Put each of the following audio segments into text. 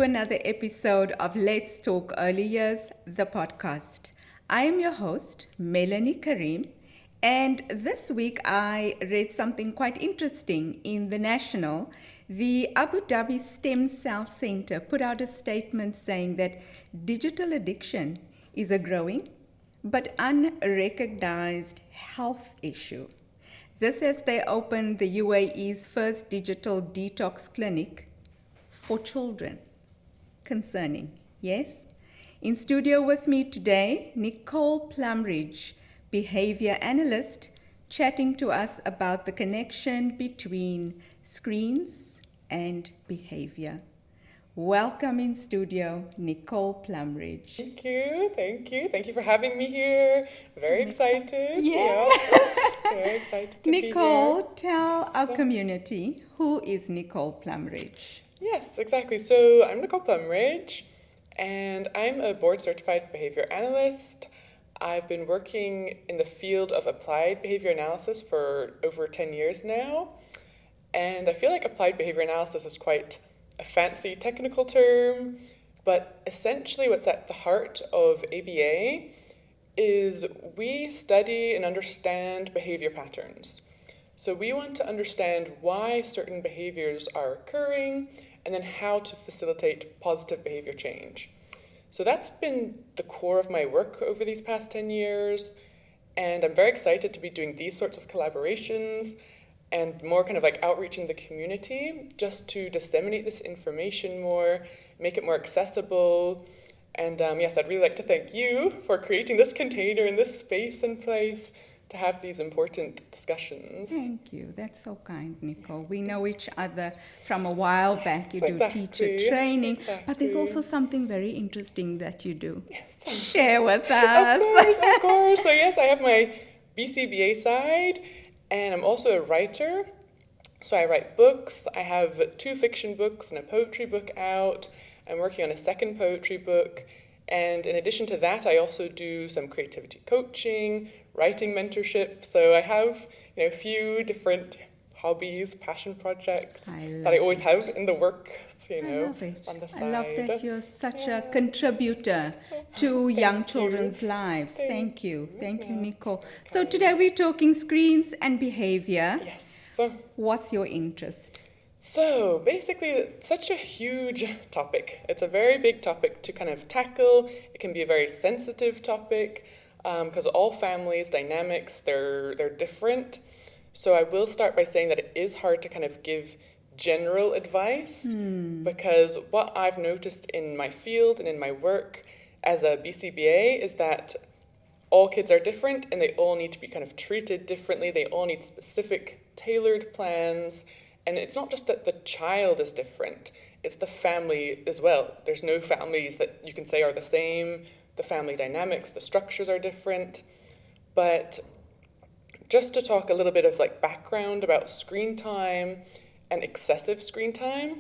to another episode of Let's Talk Early Years, the podcast. I am your host, Melanie Karim, and this week I read something quite interesting in The National. The Abu Dhabi Stem Cell Center put out a statement saying that digital addiction is a growing but unrecognized health issue. This as they opened the UAE's first digital detox clinic for children. Concerning, yes? In studio with me today, Nicole Plumridge, behavior analyst, chatting to us about the connection between screens and behavior. Welcome in studio, Nicole Plumridge. Thank you. Thank you for having me here. Very excited. Yeah. Very excited to be here. Nicole, tell our community, who is Nicole Plumridge? Yes, exactly. So I'm Nicole Plumridge, and I'm a board-certified behavior analyst. I've been working in the field of applied behavior analysis for over 10 years now, and I feel like applied behavior analysis is quite a fancy technical term, but essentially what's at the heart of ABA is we study and understand behavior patterns. So we want to understand why certain behaviors are occurring and then how to facilitate positive behavior change. So that's been the core of my work over these past 10 years, and I'm very excited to be doing these sorts of collaborations and more kind of like outreach in the community just to disseminate this information more, make it more accessible. And yes, I'd really like to thank you for creating this container and this space and place to have these important discussions. Thank you. That's so kind, Nicole. We know each other from a while back. You do exactly. teacher training, Exactly. but there's also something very interesting that you do. Yes. Share with us. Of course. So yes, I have my BCBA side, and I'm also a writer. So I write books. I have 2 fiction books and a poetry book out. I'm working on a second poetry book. And in addition to that, I also do some creativity coaching, writing mentorship. So I have, a few different hobbies, passion projects that I always have in the work, I love it. on the side. I love that you're such a contributor to young children's lives. Thank you. Thank you, Nicole. So today we're talking screens and behavior. Yes. What's your interest? So basically, it's such a huge topic. It's a very big topic to kind of tackle. It can be a very sensitive topic because all families' dynamics, they're different. So I will start by saying that it is hard to kind of give general advice because what I've noticed in my field and in my work as a BCBA is that all kids are different and they all need to be kind of treated differently. They all need specific tailored plans. And it's not just that the child is different, it's the family as well. There's no families that you can say are the same. The family dynamics, the structures are different. But just to talk a little bit of like background about screen time and excessive screen time.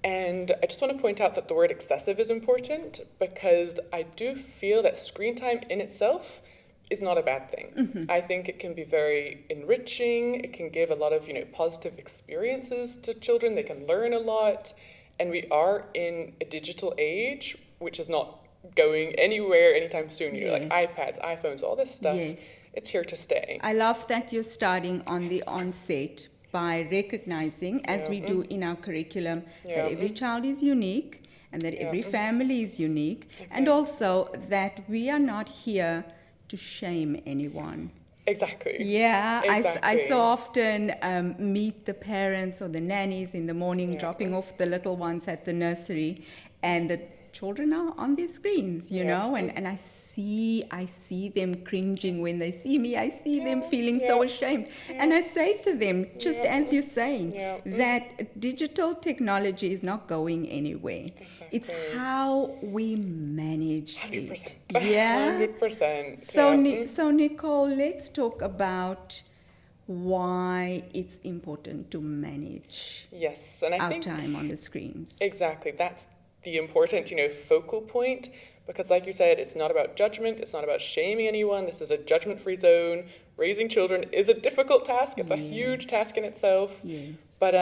And I just want to point out that the word excessive is important because I do feel that screen time in itself is not a bad thing. Mm-hmm. I think it can be very enriching. It can give a lot of, positive experiences to children. They can learn a lot. And we are in a digital age, which is not going anywhere anytime soon. Like iPads, iPhones, all this stuff. Yes. It's here to stay. I love that you're starting on the onset by recognizing, as we do in our curriculum, that every child is unique and that every family is unique. And also that we are not here to shame anyone. Exactly. Yeah, Exactly. I so often meet the parents or the nannies in the morning dropping off the little ones at the nursery, and the children are on their screens, and I see them cringing when they see me. I see them feeling so ashamed. And I say to them, just as you're saying, that digital technology is not going anywhere. Exactly. It's how we manage 100%. it. Yeah. 100%. So Nicole, let's talk about why it's important to manage yes, and I our think time on the screens. Exactly. That's the important, focal point, because like you said, it's not about judgment, it's not about shaming anyone. This is a judgment-free zone. Raising children is a difficult task. It's a huge task in itself. Yes. But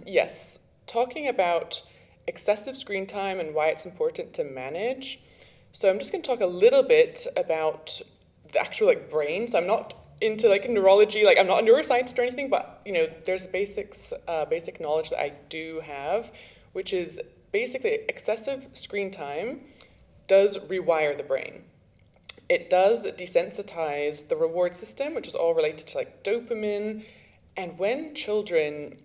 yes, talking about excessive screen time and why it's important to manage. So I'm just going to talk a little bit about the actual brain. So I'm not into neurology, I'm not a neuroscientist or anything, but there's basic knowledge that I do have, which is basically excessive screen time does rewire the brain. It does desensitize the reward system, which is all related to dopamine. And when children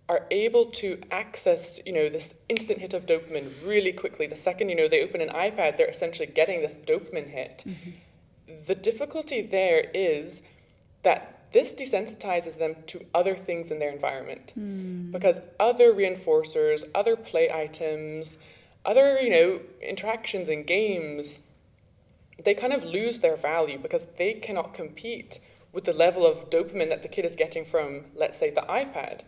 are able to access, this instant hit of dopamine really quickly, the second, they open an iPad, they're essentially getting this dopamine hit. Mm-hmm. The difficulty there is that this desensitizes them to other things in their environment. Because other reinforcers, other play items, other, interactions in games, they kind of lose their value because they cannot compete with the level of dopamine that the kid is getting from, let's say, the iPad.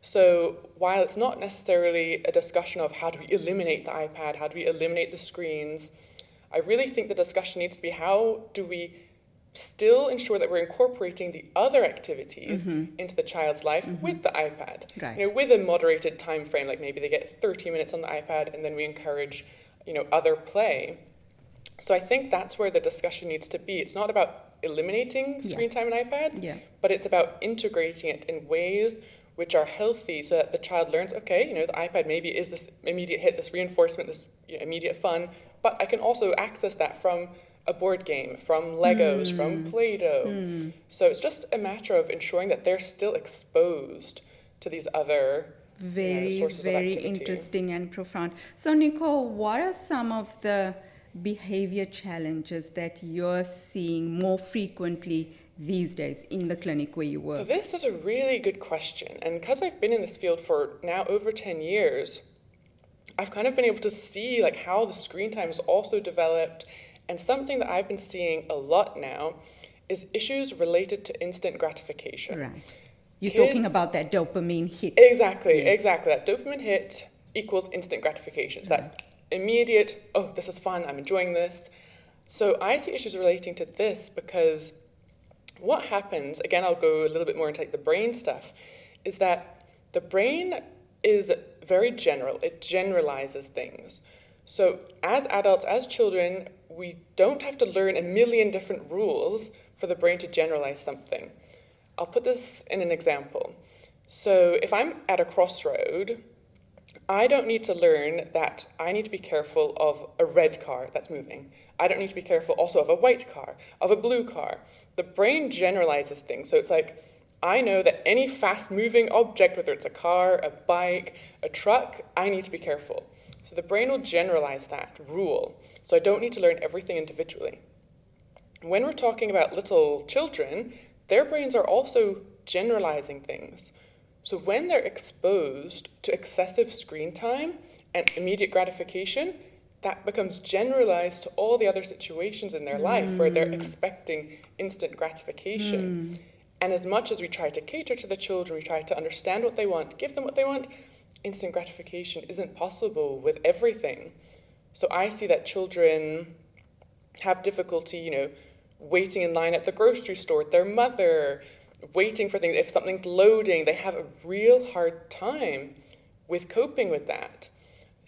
So while it's not necessarily a discussion of how do we eliminate the iPad, how do we eliminate the screens, I really think the discussion needs to be how do we still ensure that we're incorporating the other activities into the child's life with the iPad. Right. With a moderated time frame, maybe they get 30 minutes on the iPad and then we encourage, other play. So I think that's where the discussion needs to be. It's not about eliminating screen time and iPads, but it's about integrating it in ways which are healthy so that the child learns, okay, the iPad maybe is this immediate hit, this reinforcement, this immediate fun, but I can also access that from a board game, from Legos, from Play-Doh. So it's just a matter of ensuring that they're still exposed to these other sources of activity. Very interesting and profound. So Nicole, what are some of the behavior challenges that you're seeing more frequently these days in the clinic where you work? So this is a really good question. And because I've been in this field for now over 10 years, I've kind of been able to see how the screen time has also developed. And something that I've been seeing a lot now is issues related to instant gratification. Right. You're talking about that dopamine hit. Exactly. That dopamine hit equals instant gratification. It's that immediate, oh, this is fun, I'm enjoying this. So I see issues relating to this because what happens, again, I'll go a little bit more into the brain stuff, is that the brain is very general. It generalizes things. So as adults, as children, we don't have to learn a million different rules for the brain to generalize something. I'll put this in an example. So if I'm at a crossroad, I don't need to learn that I need to be careful of a red car that's moving. I don't need to be careful also of a white car, of a blue car. The brain generalizes things. So it's I know that any fast-moving object, whether it's a car, a bike, a truck, I need to be careful. So the brain will generalize that rule. So I don't need to learn everything individually. When we're talking about little children, their brains are also generalizing things. So when they're exposed to excessive screen time and immediate gratification, that becomes generalized to all the other situations in their life where they're expecting instant gratification. And as much as we try to cater to the children, we try to understand what they want, give them what they want, instant gratification isn't possible with everything. So I see that children have difficulty, waiting in line at the grocery store with their mother, waiting for things. If something's loading, they have a real hard time with coping with that.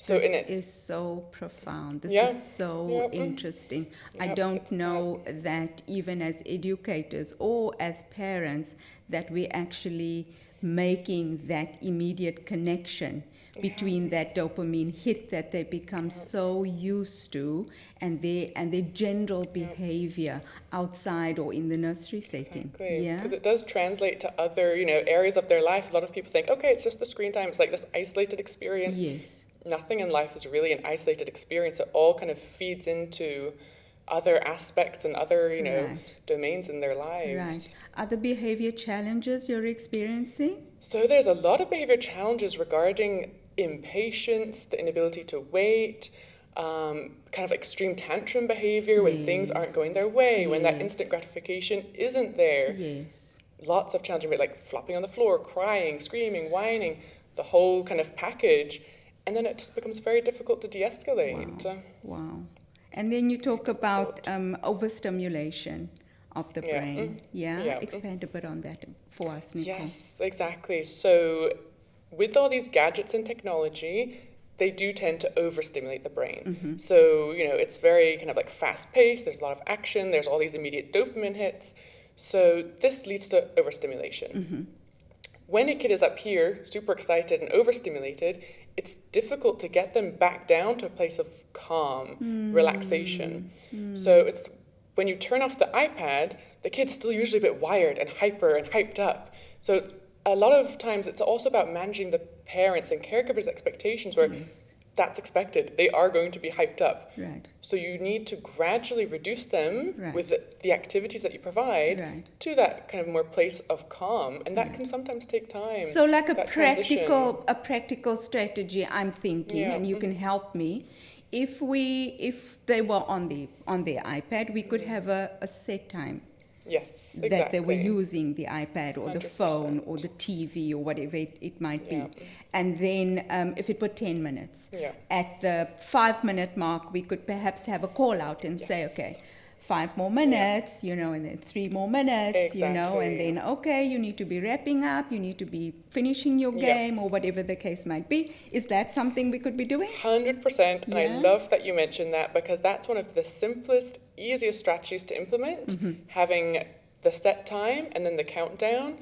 So This is so profound. This is so interesting. I don't know that even as educators or as parents that we're actually making that immediate connection between that dopamine hit that they become so used to and their general behavior outside or in the nursery setting. Exactly. Because it does translate to other, areas of their life. A lot of people think, okay, it's just the screen time. It's this isolated experience. Yes. Nothing in life is really an isolated experience. It all kind of feeds into other aspects and other, domains in their lives. Right. Are the behavior challenges you're experiencing? So there's a lot of behavior challenges regarding impatience, the inability to wait, kind of extreme tantrum behavior when things aren't going their way, when that instant gratification isn't there. Yes. Lots of challenging, flopping on the floor, crying, screaming, whining, the whole kind of package. And then it just becomes very difficult to de-escalate. Wow. And then you talk about overstimulation of the brain. Expand a bit on that for us, Nicole. Yes, exactly. So with all these gadgets and technology, they do tend to overstimulate the brain. So, it's very kind of like fast paced, there's a lot of action, there's all these immediate dopamine hits. So this leads to overstimulation. When a kid is up here, super excited and overstimulated, it's difficult to get them back down to a place of calm, relaxation. So it's when you turn off the iPad, the kid's still usually a bit wired and hyper and hyped up. So a lot of times it's also about managing the parents' and caregivers' expectations where that's expected. They are going to be hyped up. Right. So you need to gradually reduce them Right. with the activities that you provide Right. to that kind of more place of calm. And that can sometimes take time. So like a that transition. practical strategy I'm thinking, Yeah. and you can help me. If they were on their iPad, we could have a set time Yes, exactly. that they were using the iPad or the 100%. phone or the TV or whatever it might be. Yeah. And then if it were 10 minutes, Yeah. at the 5-minute mark, we could perhaps have a call out and say, Yes. okay, 5 more minutes, and then 3 more minutes, and Exactly. then, okay, you need to be wrapping up, you need to be finishing your Yeah. game or whatever the case might be. Is that something we could be doing? 100%. And I Yeah. love that you mentioned that because that's one of the simplest, easiest strategies to implement, having the set time and then the countdown.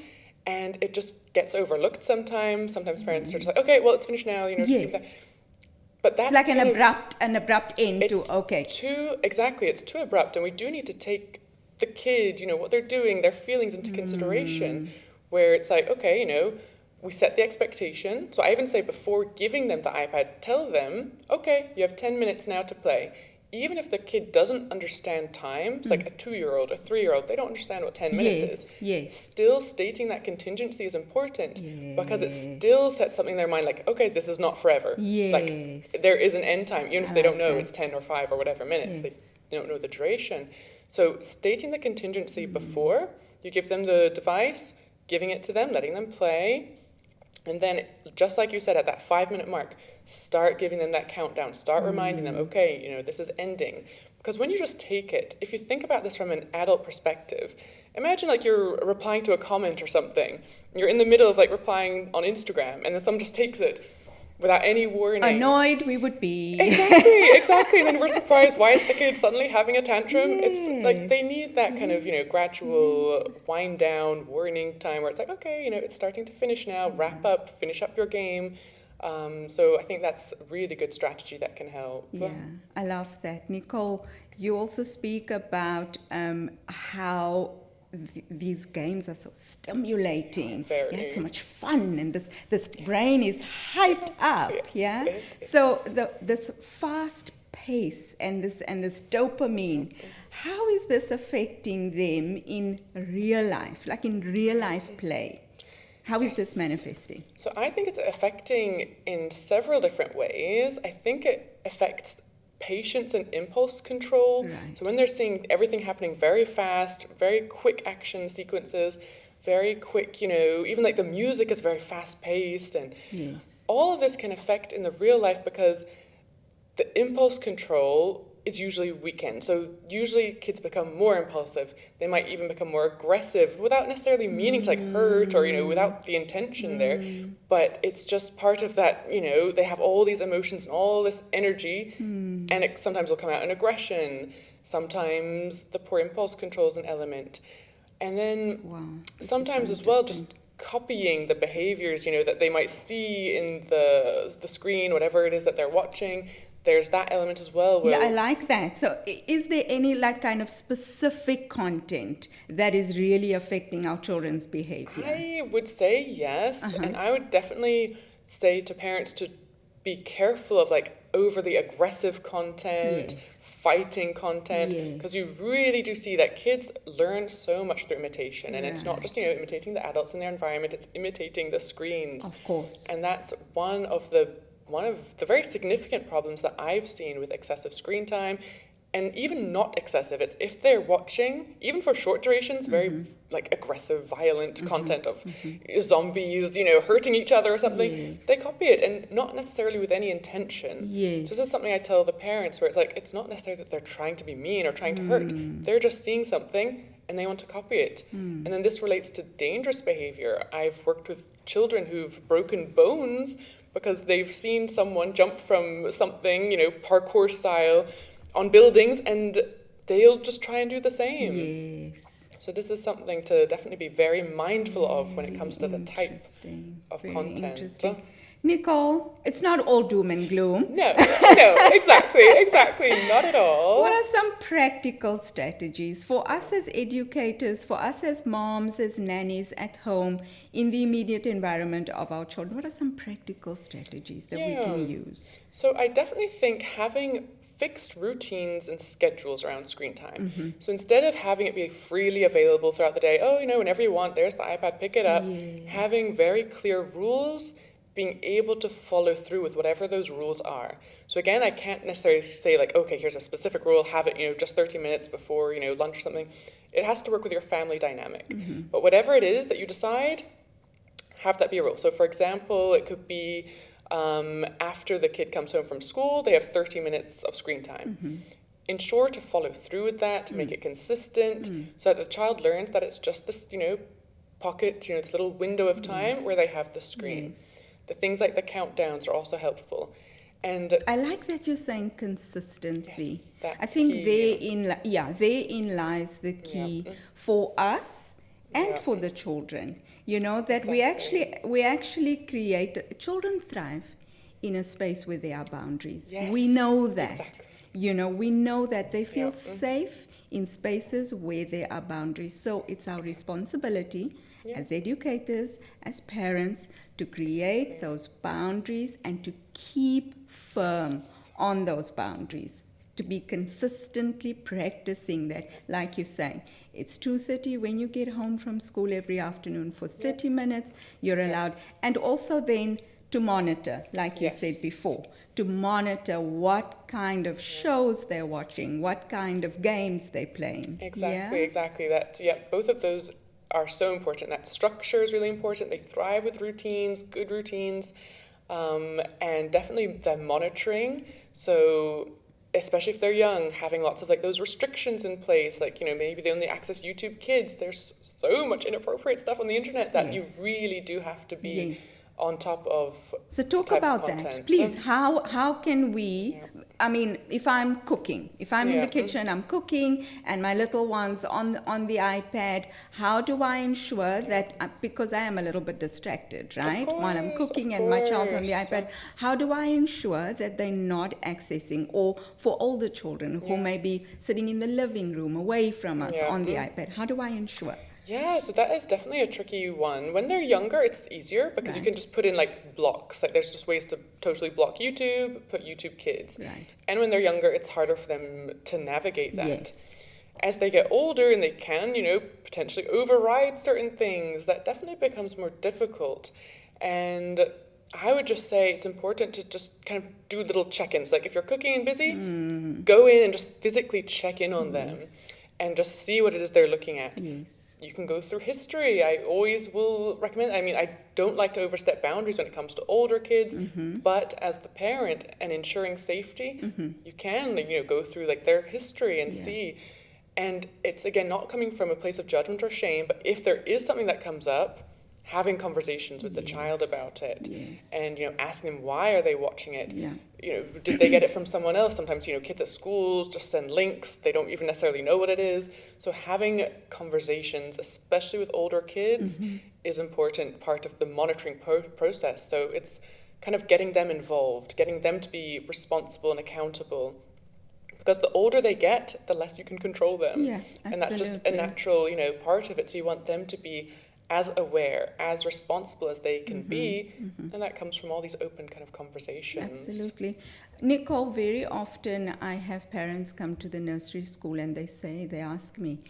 And it just gets overlooked sometimes. Sometimes parents are just like, okay, well, it's finished now, just keep that. Yes. But that's It's like kind an abrupt end to, it's okay. it's too abrupt, and we do need to take the kid, what they're doing, their feelings into consideration, where it's like, okay, we set the expectation. So I even say before giving them the iPad, tell them, okay, you have 10 minutes now to play. Even if the kid doesn't understand time, it's like a 2-year-old or 3-year-old, they don't understand what 10 minutes is. Yes. Still stating that contingency is important because it Yes. still sets something in their mind like, okay, this is not forever. Like Yes. there is an end time, even if I they don't like know that. it's 10 or 5 or whatever minutes, Yes. they don't know the duration. So stating the contingency before you give them the device, giving it to them, letting them play, and then just like you said at that 5-minute mark, start giving them that countdown, start reminding them, okay, this is ending. Because when you just take it, if you think about this from an adult perspective, imagine like you're replying to a comment or something. You're in the middle of like replying on Instagram and then someone just takes it without any warning. Annoyed we would be. Exactly. And then we're surprised, why is the kid suddenly having a tantrum? It's like they need that kind of, gradual wind down, warning time where it's like, okay, it's starting to finish now, wrap up, finish up your game. So I think that's a really good strategy that can help. Yeah, I love that. Nicole, you also speak about how these games are so stimulating. Very. Yeah, it's so much fun, and this brain is hyped up. Yes, Yeah, it so is. this fast pace and this dopamine, how is this affecting them in real life, like in real life play? How is this manifesting? So I think it's affecting in several different ways. I think it affects patience and impulse control. Right. So when they're seeing everything happening very fast, very quick action sequences, very quick, even like the music is very fast paced, and Yes. all of this can affect in the real life because the impulse control is usually weakened. So usually kids become more impulsive. They might even become more aggressive without necessarily meaning to like hurt or, without the intention there. But it's just part of that, they have all these emotions and all this energy, and it sometimes will come out in aggression. Sometimes the poor impulse control is an element. And then Wow, this is sometimes so as well, interesting. just copying the behaviors, that they might see in the screen, whatever it is that they're watching. There's that element as well. Yeah, I like that. So is there any like kind of specific content that is really affecting our children's behavior? I would say yes. And I would definitely say to parents to be careful of like overly aggressive content, fighting content, because you really do see that kids learn so much through imitation. And it's not just, imitating the adults in their environment, it's imitating the screens. Of course. And that's one of the very significant problems that I've seen with excessive screen time, and even not excessive. It's if they're watching, even for short durations, very like aggressive, violent content of zombies, hurting each other or something. Yes. They copy it, and not necessarily with any intention. Yes. So this is something I tell the parents, where it's like, it's not necessarily that they're trying to be mean or trying to hurt. They're just seeing something and they want to copy it. And then this relates to dangerous behavior. I've worked with children who've broken bones because they've seen someone jump from something, parkour style on buildings, and they'll just try and do the same. Yes. So this is something to definitely be very mindful of when it comes to the type Interesting. of Very content. interesting. Nicole, it's not all doom and gloom. No, exactly, not at all. What are some practical strategies for us as educators, for us as moms, as nannies at home, in the immediate environment of our children? What are some practical strategies that we can use? So I definitely think having fixed routines and schedules around screen time. So instead of having it be freely available throughout the day, whenever you want, there's the iPad, pick it up, having very clear rules, being able to follow through with whatever those rules are. So again, I can't necessarily say like, okay, here's a specific rule, have it, just 30 minutes before, lunch or something. It has to work with your family dynamic. But whatever it is that you decide, have that be a rule. So for example, it could be after the kid comes home from school, they have 30 minutes of screen time. Ensure to follow through with that, make it consistent, so that the child learns that it's just this, pocket, this little window of time where they have the screen. The things like the countdowns are also helpful. And I like that you're saying consistency. Yes, that's I think key. therein lies the key for us and for the children. That we actually create, children thrive in a space where there are boundaries. Yes, We know that. exactly. We know that they feel safe in spaces where there are boundaries. So it's our responsibility as educators, as parents, to create those boundaries and to keep firm on those boundaries, to be consistently practicing that. Like you say, it's 2:30 when you get home from school every afternoon for 30 minutes, you're allowed. And also then to monitor, like you said before, to monitor what kind of shows they're watching, what kind of games they're playing. Exactly. Both of those are so important. That structure is really important. They thrive with routines, good routines, and definitely the monitoring. So especially if they're young, having lots of like those restrictions in place, like, maybe they only access YouTube Kids. There's so much inappropriate stuff on the internet that you really do have to be on top of. So talk about that, please. How can we, I mean, if I'm cooking, if I'm in the kitchen, I'm cooking, and my little one's on the iPad, how do I ensure that, because I am a little bit distracted, right? While I'm cooking and my child's on the iPad, how do I ensure that they're not accessing, or for older children who may be sitting in the living room away from us on the iPad, how do I ensure? Yeah, so that is definitely a tricky one. When they're younger, it's easier because you can just put in like blocks. Like there's just ways to totally block YouTube, put YouTube Kids. Right. And when they're younger, it's harder for them to navigate that. Yes. As they get older and they can, potentially override certain things, that definitely becomes more difficult. And I would just say it's important to just kind of do little check-ins. Like if you're cooking and busy, go in and just physically check in on them and just see what it is they're looking at. Yes. You can go through history. I always will recommend. I mean, I don't like to overstep boundaries when it comes to older kids, but as the parent and ensuring safety, you can, go through like their history and see. And it's again not coming from a place of judgment or shame, but if there is something that comes up, having conversations with the child about it, and asking them why are they watching it. Did they get it from someone else? Sometimes kids at schools just send links, they don't even necessarily know what it is. So having conversations, especially with older kids, is important part of the monitoring process. So it's kind of getting them involved, getting them to be responsible and accountable, because the older they get, the less you can control them. And that's just a natural part of it. So you want them to be as aware, as responsible as they can be, and that comes from all these open kind of conversations. Absolutely. Nicole, very often I have parents come to the nursery school and they ask me,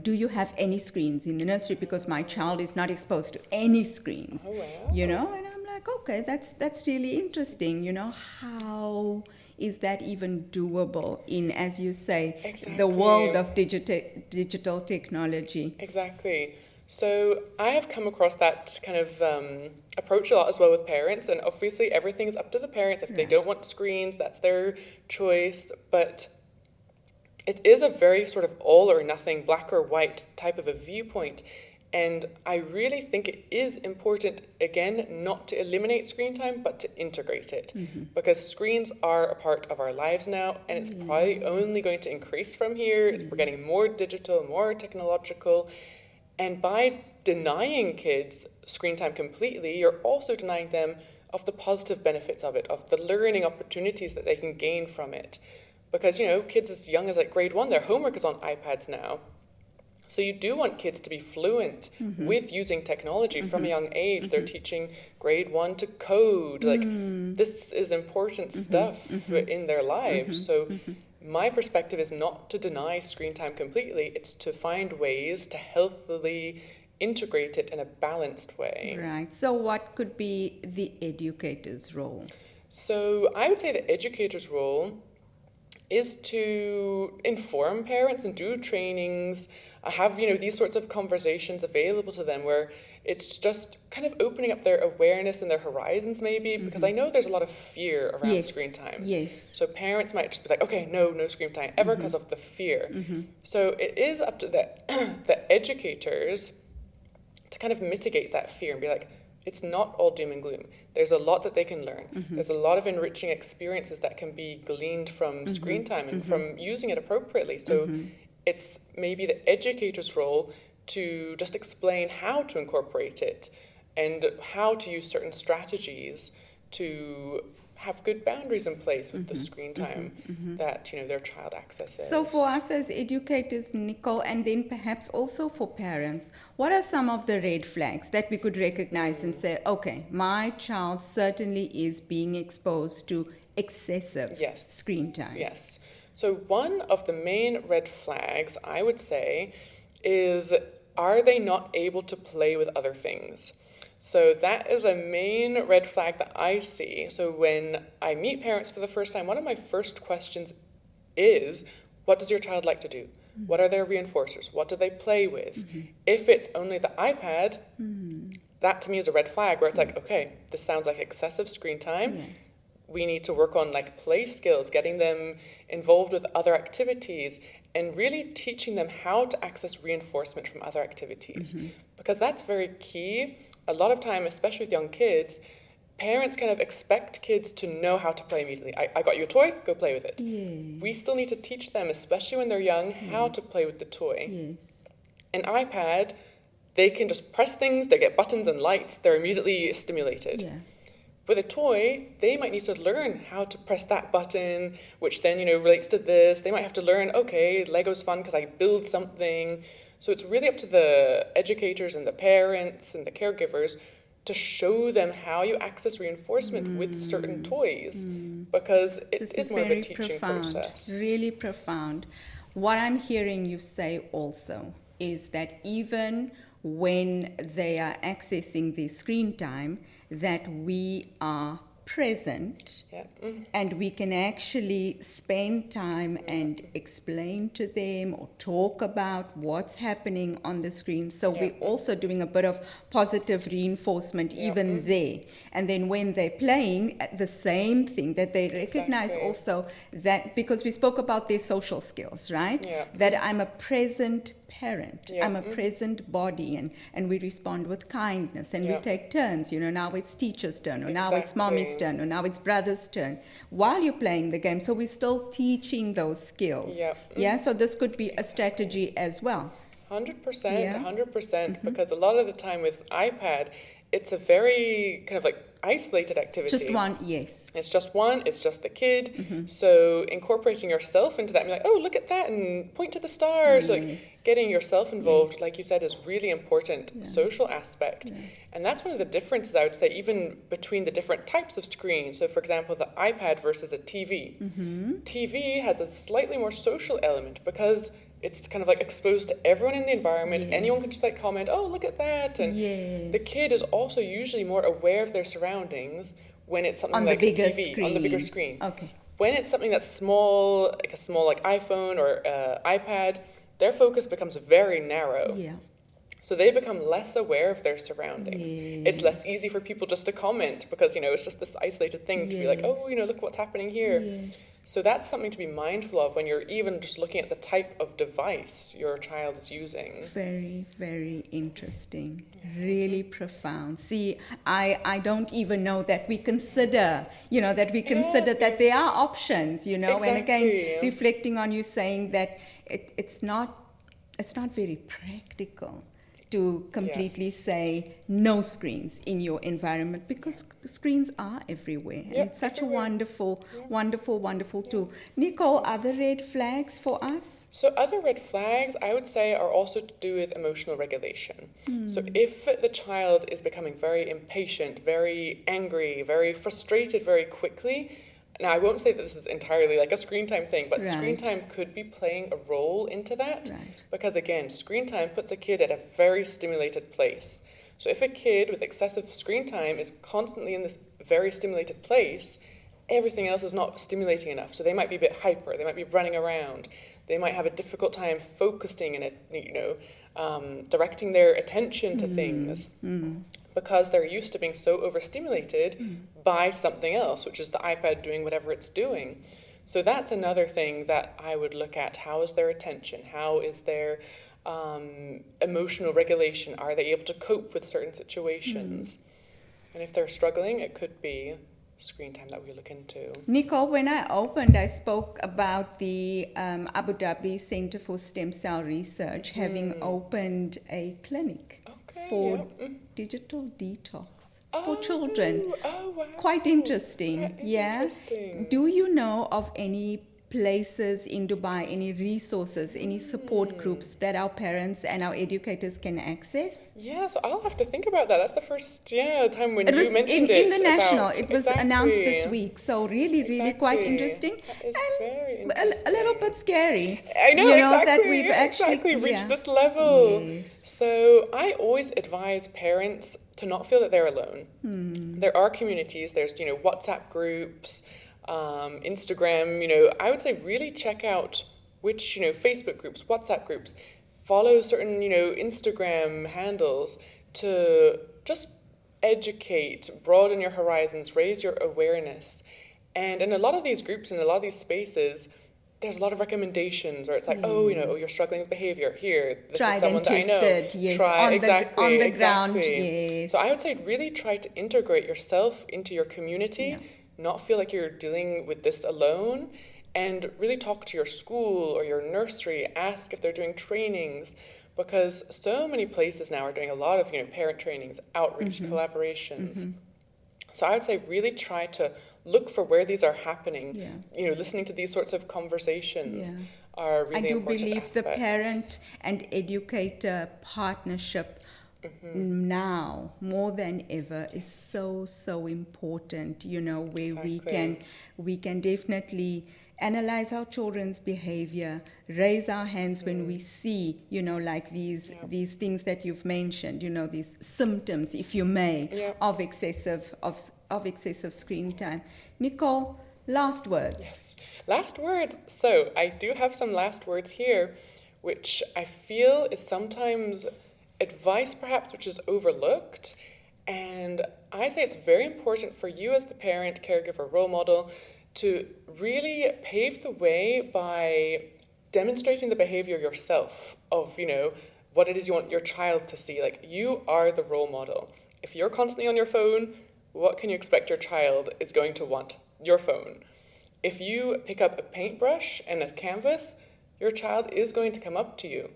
do you have any screens in the nursery, because my child is not exposed to any screens. And I'm like, okay, that's really interesting. How is that even doable in, as you say, the world of digital technology? Exactly. So I have come across that kind of approach a lot as well with parents, and obviously everything is up to the parents. If they don't want screens, that's their choice, but it is a very sort of all or nothing, black or white type of a viewpoint. And I really think it is important, again, not to eliminate screen time, but to integrate it. Because screens are a part of our lives now, and it's probably only going to increase from here. We're getting more digital, more technological. And by denying kids screen time completely, you're also denying them of the positive benefits of it, of the learning opportunities that they can gain from it. Because, kids as young as like grade 1, their homework is on iPads now. So you do want kids to be fluent with using technology from a young age. They're teaching grade 1 to code. Like, this is important stuff in their lives. So my perspective is not to deny screen time completely. It's to find ways to healthily integrate it in a balanced way. Right. So what could be the educator's role? So I would say the educator's role is to inform parents and do trainings, have, these sorts of conversations available to them where it's just kind of opening up their awareness and their horizons maybe, because I know there's a lot of fear around screen times. Yes. So parents might just be like, okay, no screen time ever because of the fear. So it is up to the educators to kind of mitigate that fear and be like, it's not all doom and gloom. There's a lot that they can learn. There's a lot of enriching experiences that can be gleaned from screen time and from using it appropriately. So it's maybe the educator's role to just explain how to incorporate it and how to use certain strategies to have good boundaries in place with the screen time that their child accesses. So for us as educators, Nicole, and then perhaps also for parents, what are some of the red flags that we could recognize and say, okay, my child certainly is being exposed to excessive screen time? Yes. So one of the main red flags, I would say, is are they not able to play with other things? So that is a main red flag that I see. So when I meet parents for the first time, one of my first questions is, what does your child like to do? What are their reinforcers? What do they play with? If it's only the iPad, that to me is a red flag where it's like, okay, this sounds like excessive screen time. We need to work on like play skills, getting them involved with other activities, and really teaching them how to access reinforcement from other activities. Because that's very key. A lot of time, especially with young kids, parents kind of expect kids to know how to play immediately. I got you a toy, go play with it. Yes. We still need to teach them, especially when they're young, how to play with the toy. Yes. An iPad, they can just press things, they get buttons and lights, they're immediately stimulated. Yeah. With a toy, they might need to learn how to press that button, which then, relates to this. They might have to learn, okay, Lego's fun because I build something. So it's really up to the educators and the parents and the caregivers to show them how you access reinforcement with certain toys, because it is more of a teaching process. Really profound. What I'm hearing you say also is that even when they are accessing the screen time, that we are present and we can actually spend time and explain to them or talk about what's happening on the screen. So we're also doing a bit of positive reinforcement even there. And then when they're playing, the same thing, that they recognize also that, because we spoke about their social skills, right? That I'm a present parent. I'm a present body, and we respond with kindness, and we take turns. Now it's teacher's turn, or now it's mommy's turn, or now it's brother's turn while you're playing the game. So we're still teaching those skills. So this could be a strategy as well. 100%, 100%, because a lot of the time with iPad, it's a very kind of like isolated activity. Just one, yes. It's just one, it's just the kid. So incorporating yourself into that, and be like, oh, look at that, and point to the stars. So like getting yourself involved, like you said, is really important social aspect. And that's one of the differences, I would say, even between the different types of screens. So for example, the iPad versus a TV. TV has a slightly more social element because it's kind of like exposed to everyone in the environment. Anyone can just like comment, oh, look at that. And the kid is also usually more aware of their surroundings when it's something like a TV, on the bigger screen. When it's something that's small, like a small like iPhone or iPad, their focus becomes very narrow. So they become less aware of their surroundings. It's less easy for people just to comment because, it's just this isolated thing to be like, oh, look what's happening here. Yes. So that's something to be mindful of when you're even just looking at the type of device your child is using. Very, very interesting. Really profound. See, I don't even know that we consider, that there are options, and again, Exactly. reflecting on you saying that it's not very practical to completely say no screens in your environment, because screens are everywhere, and it's such everywhere. a wonderful tool. Nicole, other red flags for us? So other red flags, I would say, are also to do with emotional regulation. So if the child is becoming very impatient, very angry, very frustrated very quickly, now I won't say that this is entirely like a screen time thing, but screen time could be playing a role into that. Because again, screen time puts a kid at a very stimulated place. So if a kid with excessive screen time is constantly in this very stimulated place, everything else is not stimulating enough. So they might be a bit hyper, they might be running around, they might have a difficult time focusing and directing their attention to things. Because they're used to being so overstimulated by something else, which is the iPad doing whatever it's doing. So that's another thing that I would look at. How is their attention? How is their emotional regulation? Are they able to cope with certain situations? And if they're struggling, it could be screen time that we look into. Nicole, when I opened, I spoke about the Abu Dhabi Center for Stem Cell Research having opened a clinic for digital detox for children. Oh, wow. Quite interesting. That is interesting. Do you know of any places in Dubai, any resources, any support groups that our parents and our educators can access? Yeah, so I'll have to think about that. That's the first time when It was you mentioned it. in the national. About, it was announced this week. So really quite interesting. That is and very interesting. a little bit scary. I know, exactly. That we've actually reached this level. Yes. So I always advise parents to not feel that they're alone. There are communities. There's WhatsApp groups, Instagram. I would say really check out which Facebook groups, WhatsApp groups. Follow certain Instagram handles to just educate, broaden your horizons, raise your awareness. And in a lot of these groups and a lot of these spaces, there's a lot of recommendations where it's like, you're struggling with behavior. Here, this is someone that I know. Yes. Try, on the ground, yes. So I would say really try to integrate yourself into your community, not feel like you're dealing with this alone, and really talk to your school or your nursery, ask if they're doing trainings, because so many places now are doing a lot of parent trainings, outreach, collaborations. So I would say really try to look for where these are happening. Listening to these sorts of conversations are really important I do believe aspects. the parent and educator partnership now more than ever is so important, where we can definitely analyze our children's behavior, raise our hands when we see, like these things that you've mentioned, these symptoms, if you may, of excessive screen time. Nicole, last words. Yes. Last words. So I do have some last words here, which I feel is sometimes advice perhaps which is overlooked. And I say it's very important for you as the parent, caregiver, role model to really pave the way by demonstrating the behavior yourself of, what it is you want your child to see. Like, you are the role model. If you're constantly on your phone, what can you expect your child is going to want? Your phone. If you pick up a paintbrush and a canvas, your child is going to come up to you.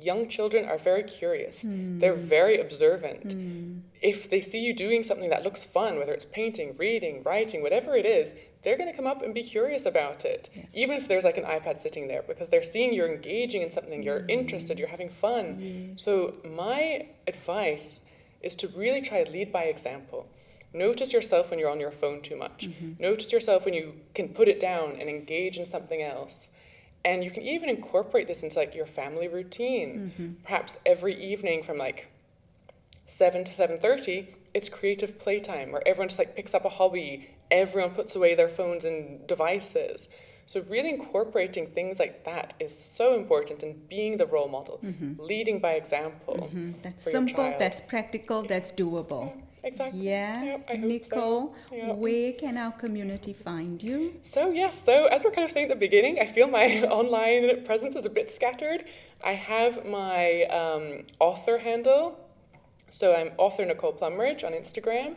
Young children are very curious. They're very observant. If they see you doing something that looks fun, whether it's painting, reading, writing, whatever it is, they're going to come up and be curious about it. Even if there's like an iPad sitting there, because they're seeing you're engaging in something, you're interested, you're having fun. So my advice is to really try to lead by example. Notice yourself when you're on your phone too much. Notice yourself when you can put it down and engage in something else. And you can even incorporate this into like your family routine. Perhaps every evening from like 7 to 7:30, it's creative playtime where everyone just like picks up a hobby. Everyone puts away their phones and devices. So really incorporating things like that is so important, and being the role model, leading by example That's for your simple, child. that's practical, that's doable. Yeah, exactly. Yeah, Yep, I hope Nicole, so. Yep. where can our community find you? So yes, so as we're kind of saying at the beginning, I feel my online presence is a bit scattered. I have my author handle, so I'm author Nicole Plumridge on Instagram.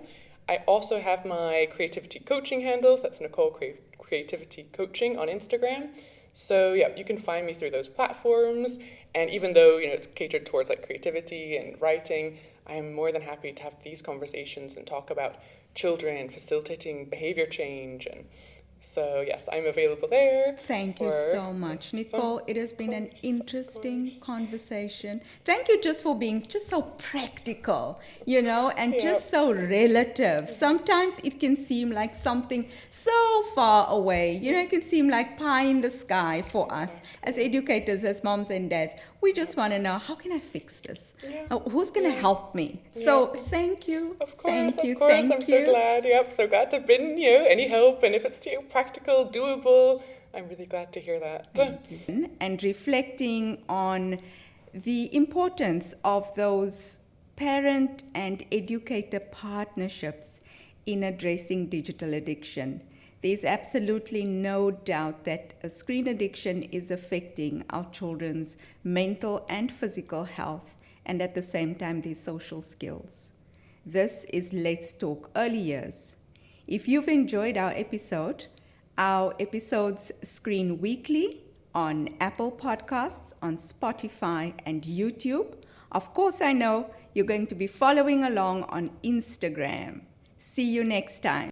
I also have my creativity coaching handle, so that's Nicole Creativity Coaching on Instagram. So yeah, you can find me through those platforms. And even though it's catered towards like creativity and writing, I am more than happy to have these conversations and talk about children, facilitating behavior change. And so yes, I'm available there. Thank you so much, Nicole. It has been an interesting course. conversation. Thank you just for being just so practical, and Yep. just so relative. Sometimes it can seem like something so far away. It can seem like pie in the sky for us as educators, as moms and dads. We just want to know, how can I fix this? Yeah. Who's going to Yeah. help me? So thank you. Of course, Thank you. of course. Thank I'm you. so glad. Yep, so glad to have been any help, and if it's practical, doable, I'm really glad to hear that. And reflecting on the importance of those parent and educator partnerships in addressing digital addiction. There's absolutely no doubt that screen addiction is affecting our children's mental and physical health, and at the same time their social skills. This is Let's Talk Early Years. If you've enjoyed our episodes screen weekly on Apple Podcasts, on Spotify, and YouTube. Of course, I know you're going to be following along on Instagram. See you next time.